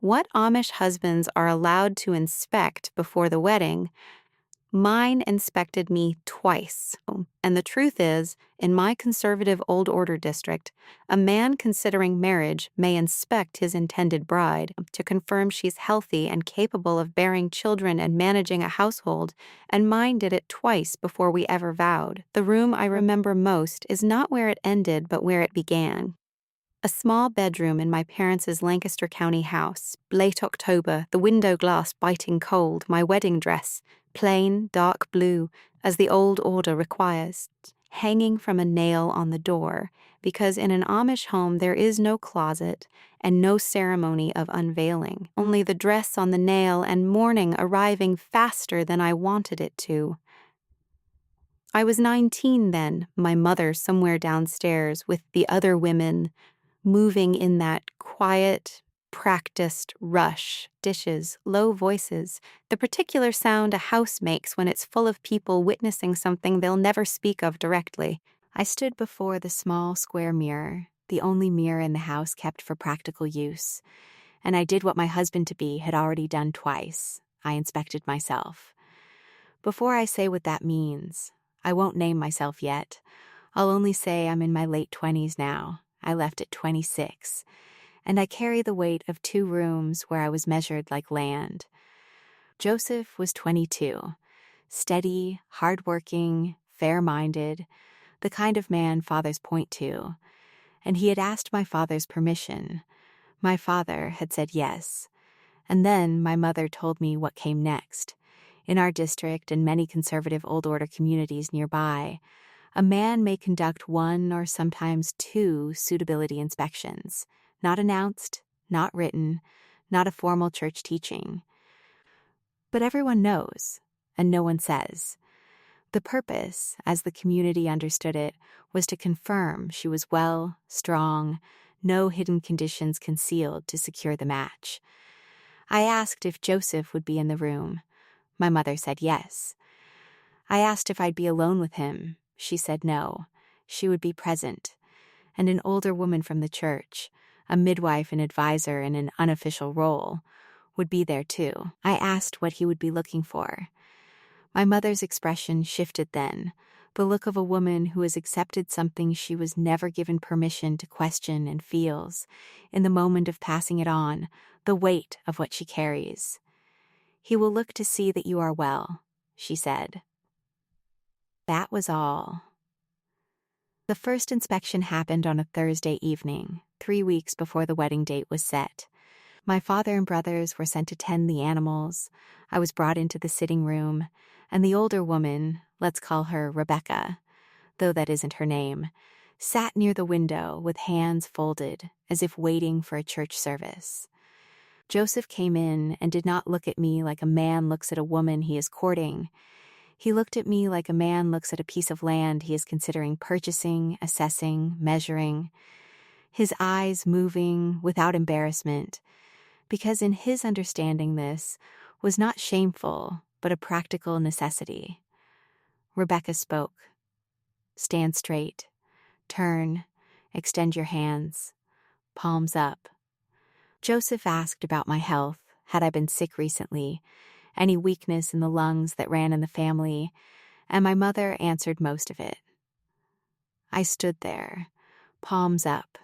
what Amish husbands are allowed to inspect before the wedding, mine inspected me twice. And the truth is, in my conservative old order district, a man considering marriage may inspect his intended bride to confirm she's healthy and capable of bearing children and managing a household, and mine did it twice before we ever vowed. The room I remember most is not where it ended, but where it began. A small bedroom in my parents' Lancaster County house, late October, the window glass biting cold, my wedding dress, plain, dark blue, as the old order requires, hanging from a nail on the door, because in an Amish home there is no closet and no ceremony of unveiling, only the dress on the nail and morning arriving faster than I wanted it to. I was 19 then, my mother somewhere downstairs with the other women, moving in that quiet, practiced rush, dishes, low voices, the particular sound a house makes when it's full of people witnessing something they'll never speak of directly. I stood before the small square mirror, the only mirror in the house kept for practical use, and I did what my husband-to-be had already done twice. I inspected myself. Before I say what that means, I won't name myself yet. I'll only say I'm in my late 20s now. I left at 26, and I carry the weight of 2 rooms where I was measured like land. Joseph was 22, steady, hardworking, fair-minded, the kind of man fathers point to, and he had asked my father's permission. My father had said yes, and then my mother told me what came next. In our district and many conservative old order communities nearby, a man may conduct 1 or sometimes 2 suitability inspections, not announced, not written, not a formal church teaching. But everyone knows, and no one says. The purpose, as the community understood it, was to confirm she was well, strong, no hidden conditions concealed to secure the match. I asked if Joseph would be in the room. My mother said yes. I asked if I'd be alone with him. She said no. She would be present. And an older woman from the church, a midwife and advisor in an unofficial role, would be there too. I asked what he would be looking for. My mother's expression shifted then, the look of a woman who has accepted something she was never given permission to question and feels, in the moment of passing it on, the weight of what she carries. He will look to see that you are well, she said. That was all. The first inspection happened on a Thursday evening, 3 weeks before the wedding date was set. My father and brothers were sent to tend the animals. I was brought into the sitting room, and the older woman, let's call her Rebecca, though that isn't her name, sat near the window with hands folded, as if waiting for a church service. Joseph came in and did not look at me like a man looks at a woman he is courting. He looked at me like a man looks at a piece of land he is considering purchasing, assessing, measuring, his eyes moving without embarrassment, because in his understanding this was not shameful, but a practical necessity. Rebecca spoke. Stand straight. Turn. Extend your hands. Palms up. Joseph asked about my health. Had I been sick recently? Any weakness in the lungs that ran in the family? And my mother answered most of it. I stood there, palms up.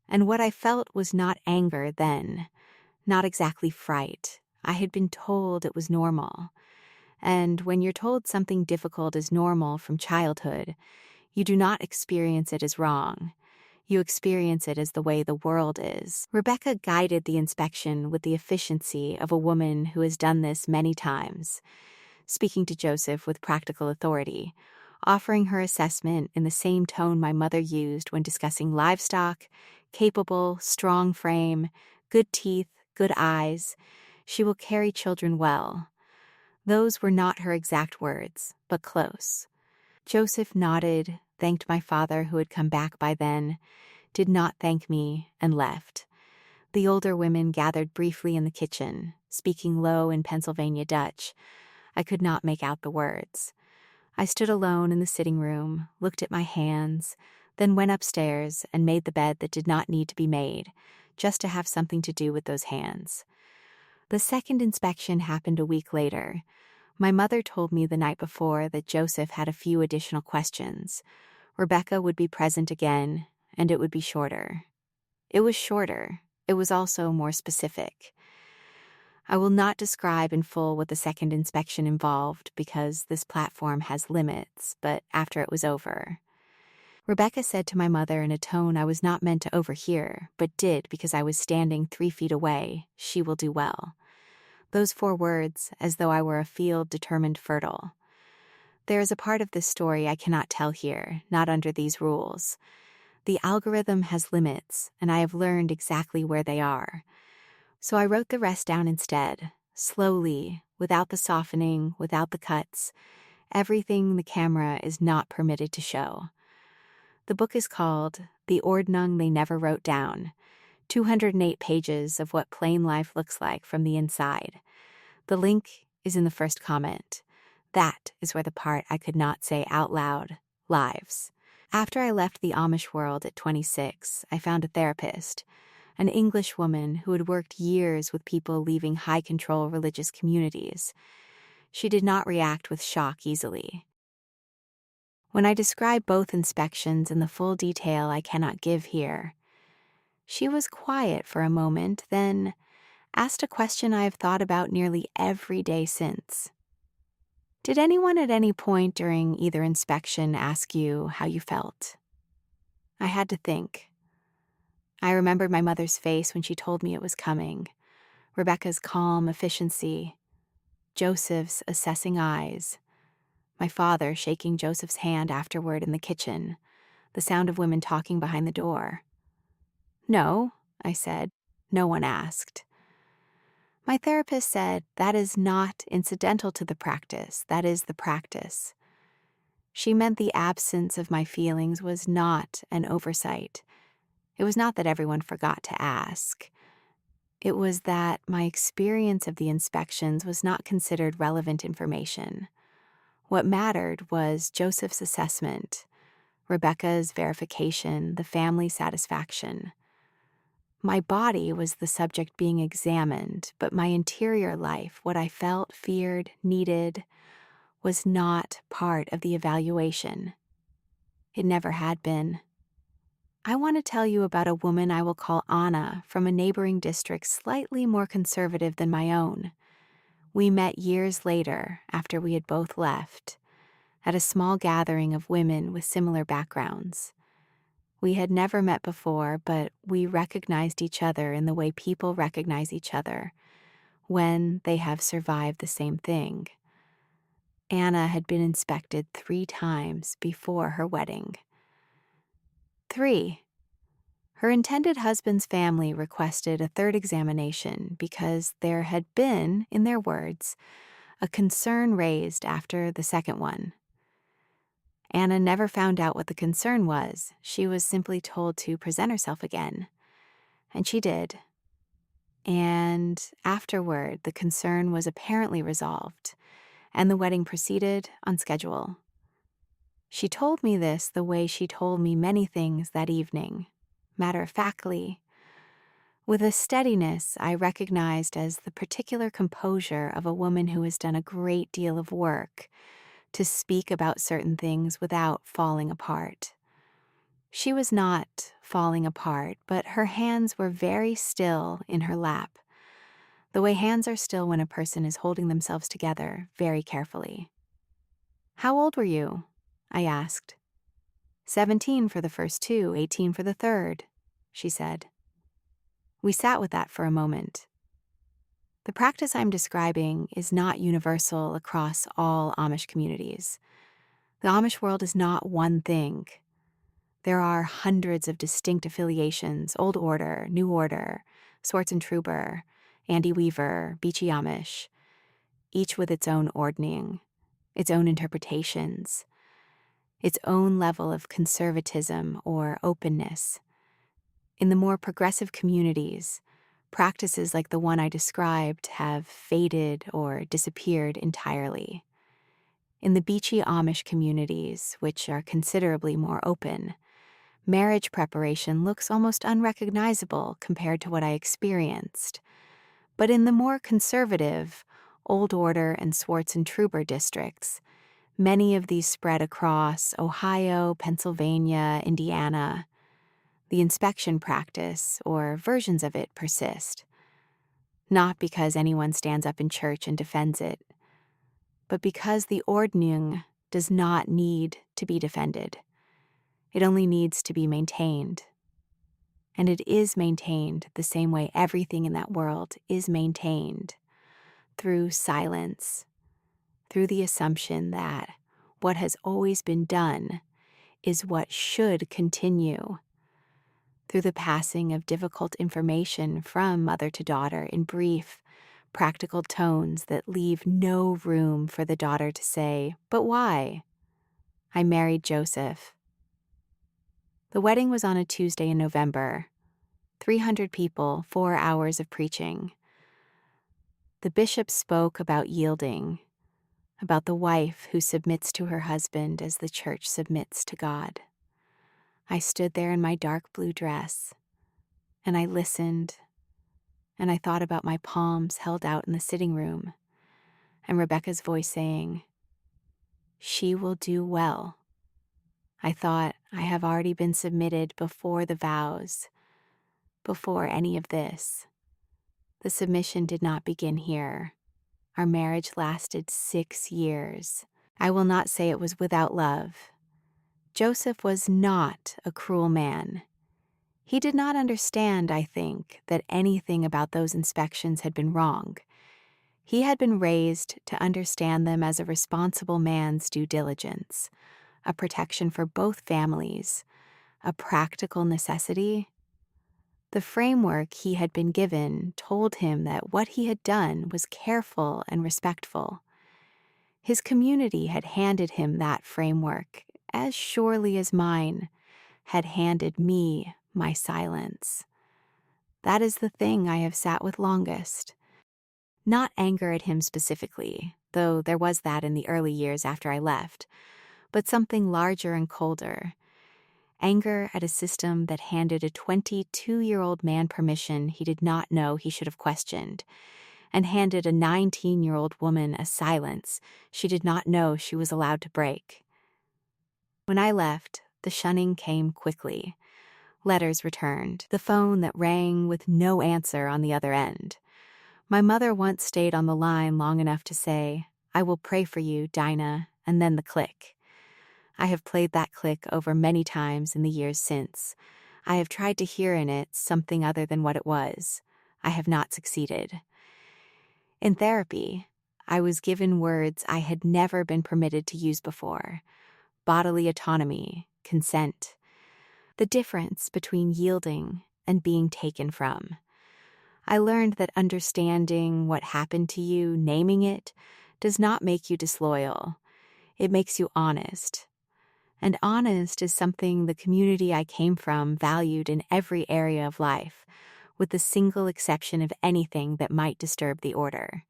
And what I felt was not anger then, not exactly fright. I had been told it was normal. And when you're told something difficult is normal from childhood, you do not experience it as wrong. You experience it as the way the world is. Rebecca guided the inspection with the efficiency of a woman who has done this many times, speaking to Joseph with practical authority, offering her assessment in the same tone my mother used when discussing livestock, capable, strong frame, good teeth, good eyes. She will carry children well. Those were not her exact words, but close. Joseph nodded, thanked my father who had come back by then, did not thank me, and left. The older women gathered briefly in the kitchen, speaking low in Pennsylvania Dutch. I could not make out the words. I stood alone in the sitting room, looked at my hands, then went upstairs and made the bed that did not need to be made, just to have something to do with those hands. The second inspection happened a week later. My mother told me the night before that Joseph had a few additional questions. Rebecca would be present again, and it would be shorter. It was shorter. It was also more specific. I will not describe in full what the second inspection involved because this platform has limits, but after it was over, Rebecca said to my mother in a tone I was not meant to overhear, but did because I was standing 3 feet away, "She will do well." Those 4 words, as though I were a field determined fertile. There is a part of this story I cannot tell here, not under these rules. The algorithm has limits, and I have learned exactly where they are. So I wrote the rest down instead, slowly, without the softening, without the cuts, everything the camera is not permitted to show. The book is called The Ordnung They Never Wrote Down, 208 pages of what plain life looks like from the inside. The link is in the first comment. That is where the part I could not say out loud lives. After I left the Amish world at 26, I found a therapist, an English woman who had worked years with people leaving high-control religious communities. She did not react with shock easily. When I describe both inspections in the full detail I cannot give here, she was quiet for a moment, then asked a question I have thought about nearly every day since. "Did anyone at any point during either inspection ask you how you felt?" I had to think. I remembered my mother's face when she told me it was coming, Rebecca's calm efficiency, Joseph's assessing eyes, my father shaking Joseph's hand afterward in the kitchen, the sound of women talking behind the door. "No," I said. "No one asked." My therapist said that is not incidental to the practice, that is the practice. She meant the absence of my feelings was not an oversight. It was not that everyone forgot to ask. It was that my experience of the inspections was not considered relevant information. What mattered was Joseph's assessment, Rebecca's verification, the family's satisfaction. My body was the subject being examined, but my interior life, what I felt, feared, needed, was not part of the evaluation. It never had been. I want to tell you about a woman I will call Anna from a neighboring district slightly more conservative than my own. We met years later, after we had both left, at a small gathering of women with similar backgrounds. We had never met before, but we recognized each other in the way people recognize each other when they have survived the same thing. Anna had been inspected 3 times before her wedding. 3. Her intended husband's family requested a 3rd examination because there had been, in their words, a concern raised after the 2nd one. Anna never found out what the concern was. She was simply told to present herself again. And she did. And afterward, the concern was apparently resolved, and the wedding proceeded on schedule. She told me this the way she told me many things that evening, matter-of-factly, with a steadiness I recognized as the particular composure of a woman who has done a great deal of work to speak about certain things without falling apart. She was not falling apart, but her hands were very still in her lap, the way hands are still when a person is holding themselves together very carefully. "How old were you?" I asked. 17 for the first 2, 18 for the 3rd, she said. We sat with that for a moment. The practice I'm describing is not universal across all Amish communities. The Amish world is not one thing. There are hundreds of distinct affiliations: Old Order, New Order, Swartz and Truber, Andy Weaver, Beachy Amish, each with its own ordning, its own interpretations, its own level of conservatism or openness. In the more progressive communities, practices like the one I described have faded or disappeared entirely. In the Beachy Amish communities, which are considerably more open, Marriage preparation looks almost unrecognizable compared to what I experienced. But in the more conservative, Old Order and Swartz and Truber districts, many of these spread across Ohio, Pennsylvania, Indiana. The inspection practice, or versions of it, persist. Not because anyone stands up in church and defends it, but because the Ordnung does not need to be defended. It only needs to be maintained. And it is maintained the same way everything in that world is maintained, through silence, through the assumption that what has always been done is what should continue, through the passing of difficult information from mother to daughter in brief, practical tones that leave no room for the daughter to say, "But why?" I married Joseph. The wedding was on a Tuesday in November. 300 people, 4 hours of preaching. The bishop spoke about yielding, about the wife who submits to her husband as the church submits to God. I stood there in my dark blue dress, and I listened, and I thought about my palms held out in the sitting room, and Rebecca's voice saying, "She will do well." I thought, I have already been submitted before the vows, before any of this. The submission did not begin here. Our marriage lasted 6 years. I will not say it was without love. Joseph was not a cruel man. He did not understand, I think, that anything about those inspections had been wrong. He had been raised to understand them as a responsible man's due diligence, a protection for both families, a practical necessity. The framework he had been given told him that what he had done was careful and respectful. His community had handed him that framework, as surely as mine had handed me my silence. That is the thing I have sat with longest. Not anger at him specifically, though there was that in the early years after I left, but something larger and colder. Anger at a system that handed a 22-year-old man permission he did not know he should have questioned, and handed a 19-year-old woman a silence she did not know she was allowed to break. When I left, the shunning came quickly. Letters returned, the phone that rang with no answer on the other end. My mother once stayed on the line long enough to say, "I will pray for you, Dinah," and then the click. I have played that click over many times in the years since. I have tried to hear in it something other than what it was. I have not succeeded. In therapy, I was given words I had never been permitted to use before: bodily autonomy, consent, the difference between yielding and being taken from. I learned that understanding what happened to you, naming it, does not make you disloyal. It makes you honest. And honest is something the community I came from valued in every area of life, with the single exception of anything that might disturb the order.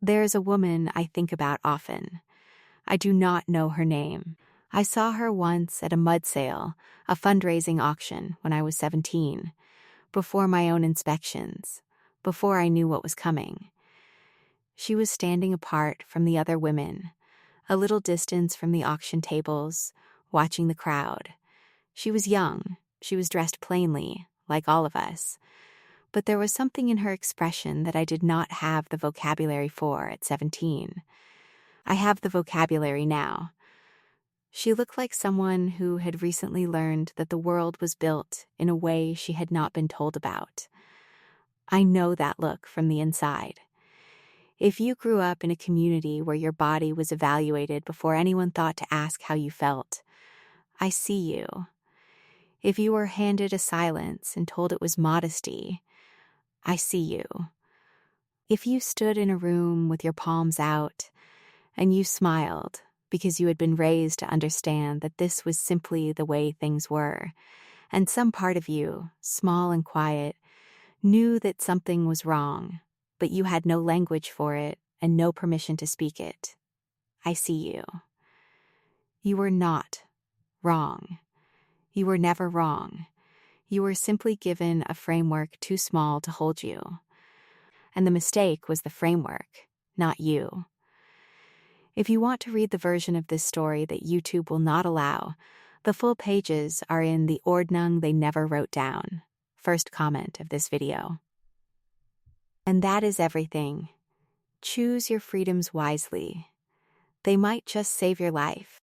There is a woman I think about often. I do not know her name. I saw her once at a mud sale, a fundraising auction, when I was 17, before my own inspections, before I knew what was coming. She was standing apart from the other women, a little distance from the auction tables, watching the crowd. She was young. She was dressed plainly, like all of us. But there was something in her expression that I did not have the vocabulary for at 17. I have the vocabulary now. She looked like someone who had recently learned that the world was built in a way she had not been told about. I know that look from the inside. If you grew up in a community where your body was evaluated before anyone thought to ask how you felt, I see you. If you were handed a silence and told it was modesty, I see you. If you stood in a room with your palms out and you smiled because you had been raised to understand that this was simply the way things were, and some part of you, small and quiet, knew that something was wrong, but you had no language for it and no permission to speak it, I see you. You were not wrong. You were never wrong. You were simply given a framework too small to hold you. And the mistake was the framework, not you. If you want to read the version of this story that YouTube will not allow, the full pages are in the Ordnung They Never Wrote Down, first comment of this video. And that is everything. Choose your freedoms wisely. They might just save your life.